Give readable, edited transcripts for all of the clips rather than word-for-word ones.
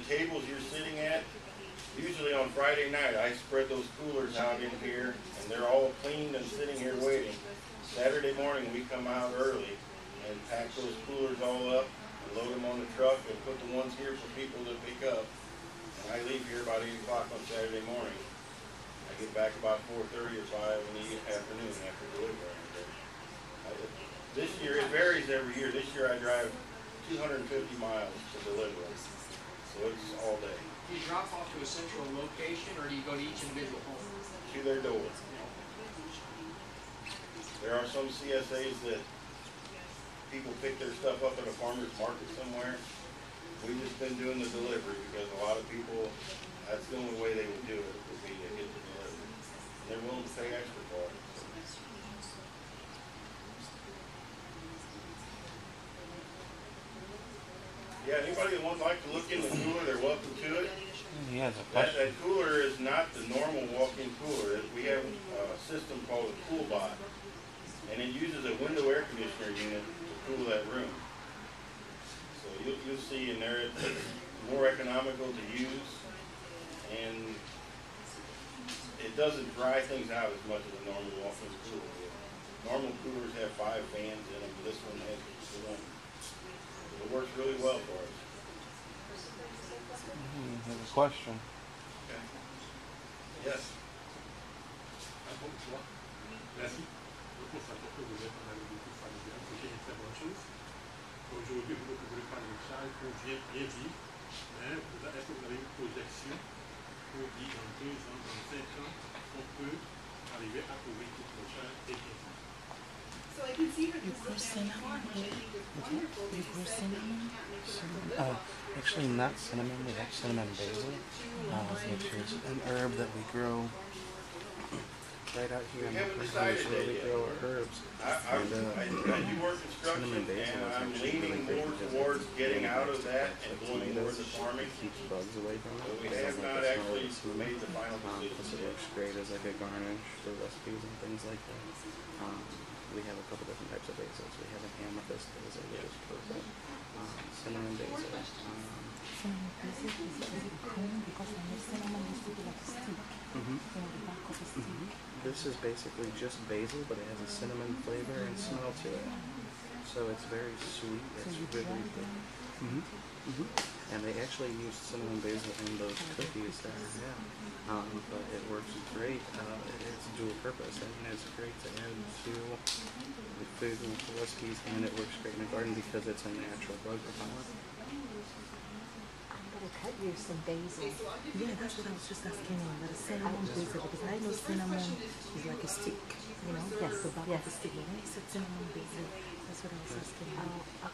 tables you're sitting at, usually on Friday night, I spread those coolers out in here, and they're all cleaned and sitting here waiting. Saturday morning, we come out early and pack those coolers all up and load them on the truck and put the ones here for people to pick up. And I leave here about 8 o'clock on Saturday morning. I get back about 4:30 or 5 in the afternoon after delivery. This year, it varies every year. This year I drive 250 miles to deliver them. So it's all day. Do you drop off to a central location, or do you go to each individual home? To their door. There are some CSAs that people pick their stuff up at a farmer's market somewhere. We've just been doing the delivery because a lot of people, that's the only way they would do it, would be to get the delivery. And they're willing to pay extra for it. Yeah, anybody that would like to look in the cooler, they're welcome to it. That cooler is not the normal walk-in cooler. We have a system called a CoolBot, and it uses a window air conditioner unit to cool that room. So you'll see in there it's more economical to use, and it doesn't dry things out as much as a normal walk-in cooler. Normal coolers have 5 fans in them. This one has 1. It works really well for us. I have a question. Okay. Yes. Bonsoir. Merci. Donc on s'apporte que vous êtes en agriculture familiale, c'est une très bonne chose. Aujourd'hui, vous voulez parler de ça, il faut bien vivre. Est-ce que vous avez une projection pour dire dans 2 ans, dans 5 ans, qu'on peut arriver à trouver tout prochain et bien vivre? So I can see that this is a farm, which I think is wonderful. They said that you can't make it to live off of it. Actually, not cinnamon. We have cinnamon basil, which is an herb that we grow right out here in the farmhouse where we grow our herbs. I do work construction, and I'm leaning more towards getting out of that and going more to farming. Keeps bugs away from it. But we have not actually made the final decision. Plus it works great as like a garnish for recipes and things like that. We have a couple different types of basils. We have an amethyst basil, which is purple. Cinnamon basil. Cinnamon basil is very cool because I know cinnamon used to be like a stick. The back of a stick. This is basically just basil, but it has a cinnamon flavor and smell to it. So it's very sweet. It's really good. And they actually use cinnamon basil in those cookies that I have. But it works great. It's dual purpose, and it's great to add to the food and recipes, and it works great in the garden because it's a natural bug repellent. I'm gonna cut you some basil. Yeah, that's what I was just asking you. That cinnamon basil, because I know cinnamon is like a stick. You know, yes, the back of the stick. But when you said cinnamon basil, that's what I was asking you.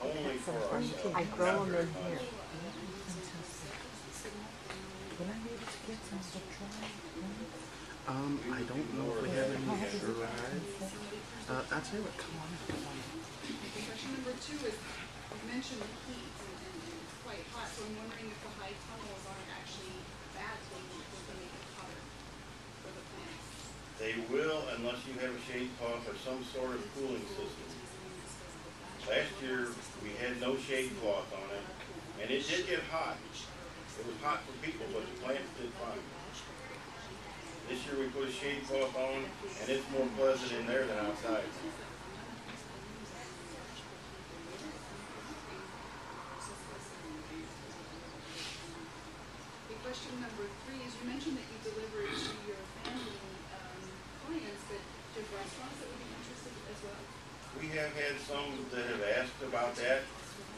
Only for ourselves. I grow them in here. Will I be able to get some to try? I don't know if we have any dried. I'll tell you what, come on. Question number 2 is, you mentioned the heat and it's quite hot, so I'm wondering if the high tunnels aren't actually bad for to make it hotter for the plants. They will unless you have a shade cloth or some sort of cooling system. Last year, we had no shade cloth on it, and it did get hot. It was hot for people, but the plants did fine. This year we put a shade cloth on, and it's more pleasant in there than outside. Question number 3 is, you mentioned that you deliver it to your family clients, but do restaurants that would be interested as well? We have had some that have asked about that.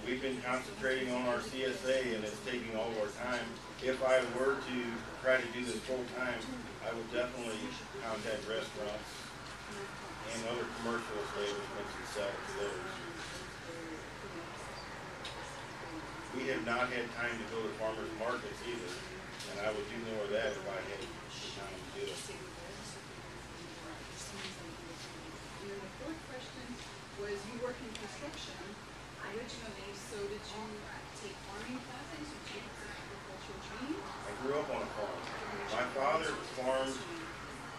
We've been concentrating on our CSA, and it's taking all of our time. If I were to try to do this full time, I would definitely contact restaurants and other commercial establishments and sell it to those. We have not had time to go to farmers markets either, and I would do more of that if I had the time to do it. And then the 4th question was, you work in construction originally, so did you take farming classes? Did you have some agricultural training? I grew up on a farm. My father farmed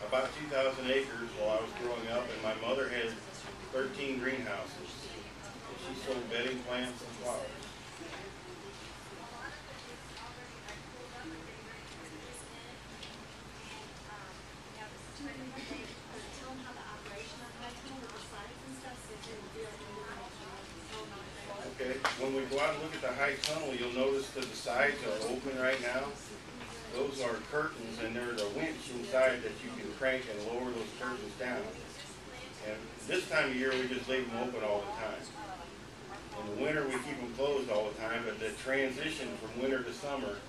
about 2,000 acres while I was growing up, and my mother had 13 greenhouses. And she sold bedding plants and flowers. at the high tunnel, you'll notice that the sides are open right now. Those are curtains, and there's a winch inside that you can crank and lower those curtains down. And this time of year, we just leave them open all the time. In the winter, we keep them closed all the time, but the transition from winter to summer,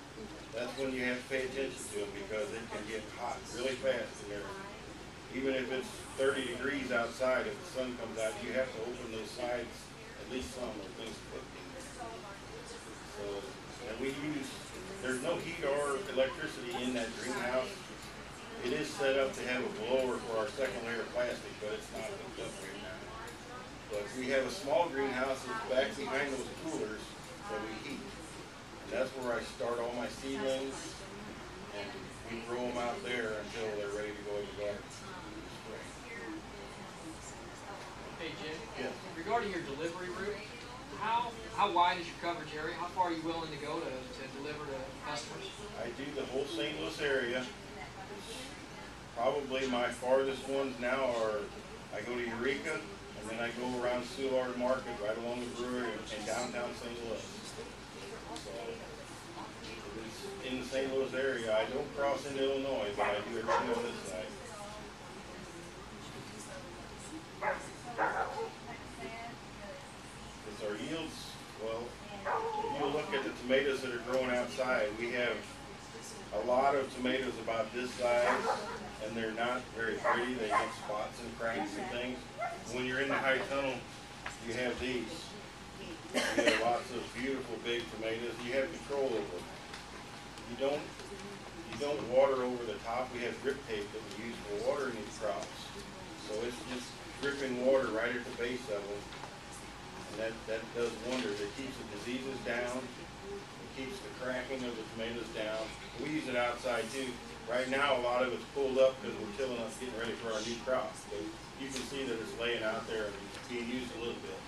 that's when you have to pay attention to them, because it can get hot really fast in there. Even if it's 30 degrees outside, if the sun comes out, you have to open those sides, at least some, or things cooked in there. So, and we use, there's no heat or electricity in that greenhouse. It is set up to have a blower for our second layer of plastic, but it's not hooked up right now. But we have a small greenhouse that's back behind those coolers that we heat. And that's where I start all my seedlings, and we grow them out there until they're ready to go in the garden. Hey Jim, Yes. regarding your delivery route, how wide is your coverage area? How far are you willing to go to deliver to customers? I do the whole St. Louis area. Probably my farthest ones now are, I go to Eureka, and then I go around Soulard Market, right along the brewery in downtown St. Louis. So, it's in the St. Louis area. I don't cross into Illinois, but I do everything on this side. Because our yields, well, if you look at the tomatoes that are growing outside, we have a lot of tomatoes about this size, and they're not very pretty. They get spots and cracks and things. When you're in the high tunnel, you have these. You have lots of beautiful big tomatoes. You have control over them. You don't water over the top. We have drip tape that we use for watering these crops. So it's just dripping water right at the base of them. And that does wonders. It keeps the diseases down. It keeps the cracking of the tomatoes down. We use it outside too. Right now, a lot of it's pulled up because we're tilling us, getting ready for our new crop. So you can see that it's laying out there and being used a little bit.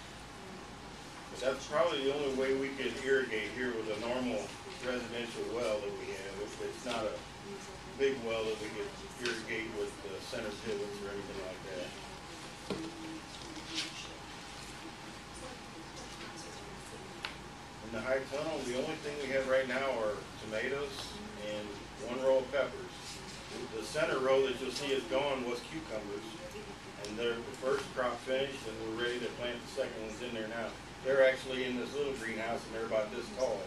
But that's probably the only way we could irrigate here with a normal residential well that we have. It's not a big well that we could irrigate with center pivots or anything like that. In the high tunnel, the only thing we have right now are tomatoes and one row of peppers. The center row that you'll see is gone was cucumbers, and they're the first crop finished, and we're ready to plant the second ones in there now. They're actually in this little greenhouse, and they're about this tall.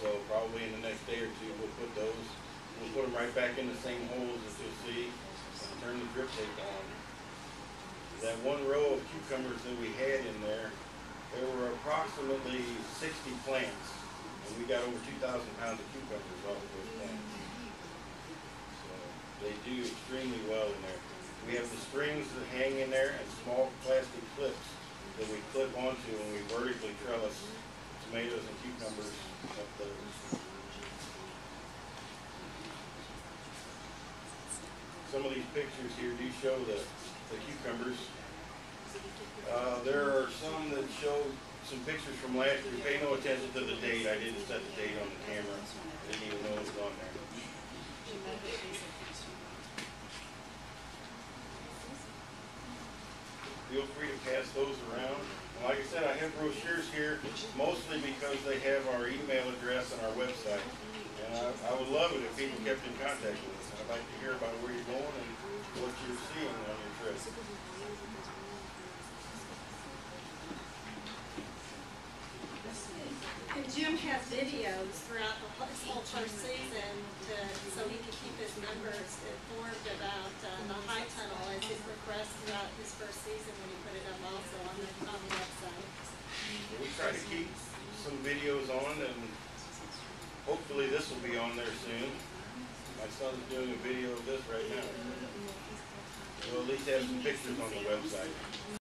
So probably in the next day or two, we'll put them right back in the same holes as you'll see, and turn the drip tape on. That one row of cucumbers that we had in there were approximately 60 plants, and we got over 2,000 pounds of cucumbers off of those plants. So they do extremely well in there. We have the strings that hang in there and small plastic clips that we clip onto when we vertically trellis tomatoes and cucumbers up those. Some of these pictures here do show the cucumbers. There are some that show some pictures from last year. Pay no attention to the date. I didn't set the date on the camera. I didn't even know it was on there. Feel free to pass those around. And like I said, I have brochures here, mostly because they have our email address and our website. And I would love it if people kept in contact with us. I'd like to hear about where you're going and what you're seeing on your trip. And Jim has videos throughout his whole first season so he can keep his members informed about the high tunnel as it progressed throughout his first season when he put it up also on the website. We try to keep some videos on, and hopefully this will be on there soon. My son's doing a video of this right now. We'll at least have some pictures on the website.